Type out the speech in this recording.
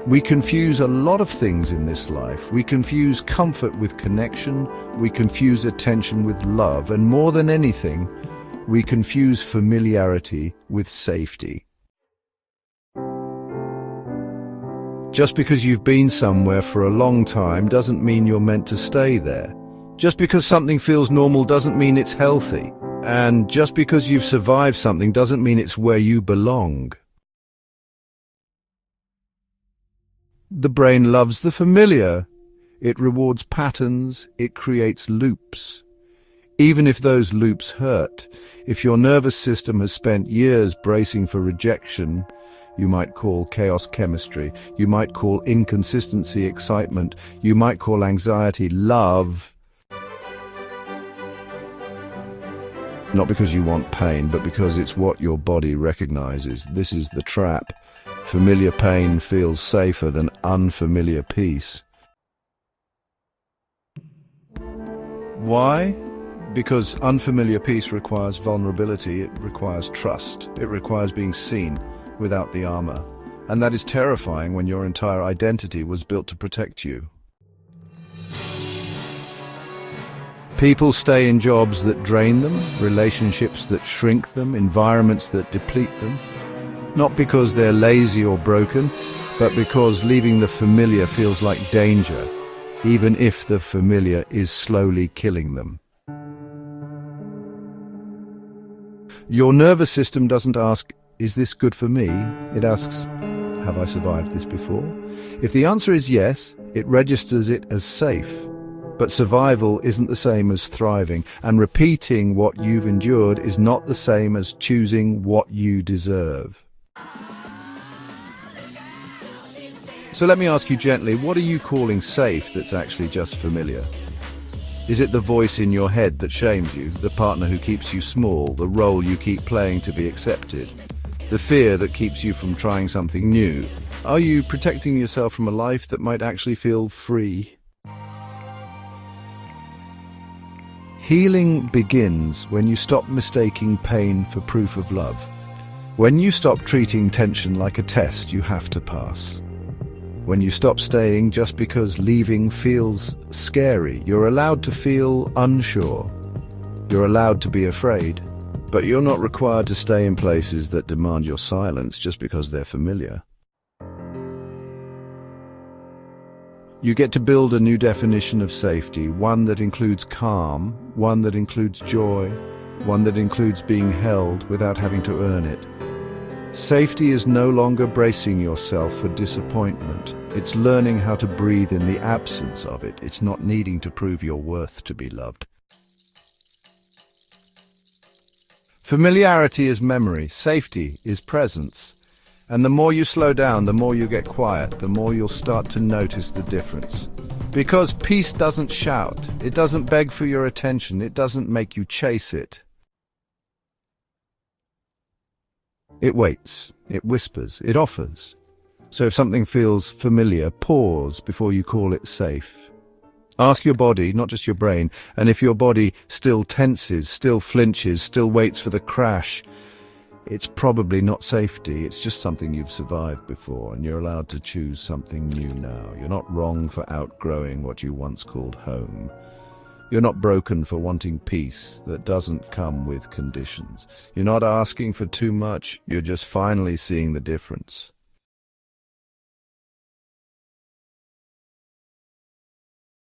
We confuse a lot of things in this life. We confuse comfort with connection, we confuse attention with love, and more than anything, we confuse familiarity with safety. Just because you've been somewhere for a long time doesn't mean you're meant to stay there. Just because something feels normal doesn't mean it's healthy. And just because you've survived something doesn't mean it's where you belong. The brain loves the familiar. It rewards patterns, it creates loops. Even if those loops hurt, if your nervous system has spent years bracing for rejection, you might call chaos chemistry, you might call inconsistency excitement, you might call anxiety love. Not because you want pain, but because it's what your body recognizes. This is the trap. Familiar pain feels safer than unfamiliar peace. Why? Because unfamiliar peace requires vulnerability, it requires trust, it requires being seen without the armor. And that is terrifying when your entire identity was built to protect you. People stay in jobs that drain them, relationships that shrink them, environments that deplete them. Not because they're lazy or broken, but because leaving the familiar feels like danger, even if the familiar is slowly killing them. Your nervous system doesn't ask, "Is this good for me?" It asks, "Have I survived this before?" If the answer is yes, it registers it as safe. But survival isn't the same as thriving, and repeating what you've endured is not the same as choosing what you deserve. So let me ask you gently, what are you calling safe that's actually just familiar? Is it the voice in your head that shames you, the partner who keeps you small, the role you keep playing to be accepted, the fear that keeps you from trying something new? Are you protecting yourself from a life that might actually feel free? Healing begins when you stop mistaking pain for proof of love. When you stop treating tension like a test you have to pass. When you stop staying just because leaving feels scary. You're allowed to feel unsure. You're allowed to be afraid. But you're not required to stay in places that demand your silence just because they're familiar. You get to build a new definition of safety, one that includes calm, one that includes joy, one that includes being held without having to earn it. Safety is no longer bracing yourself for disappointment. It's learning how to breathe in the absence of it. It's not needing to prove your worth to be loved. Familiarity is memory. Safety is presence. And the more you slow down, the more you get quiet, the more you'll start to notice the difference. Because peace doesn't shout. It doesn't beg for your attention. It doesn't make you chase it. It waits, it whispers, it offers. So if something feels familiar, pause before you call it safe. Ask your body, not just your brain, and if your body still tenses, still flinches, still waits for the crash, it's probably not safety, it's just something you've survived before, and you're allowed to choose something new now. You're not wrong for outgrowing what you once called home. You're not broken for wanting peace that doesn't come with conditions. You're not asking for too much, you're just finally seeing the difference.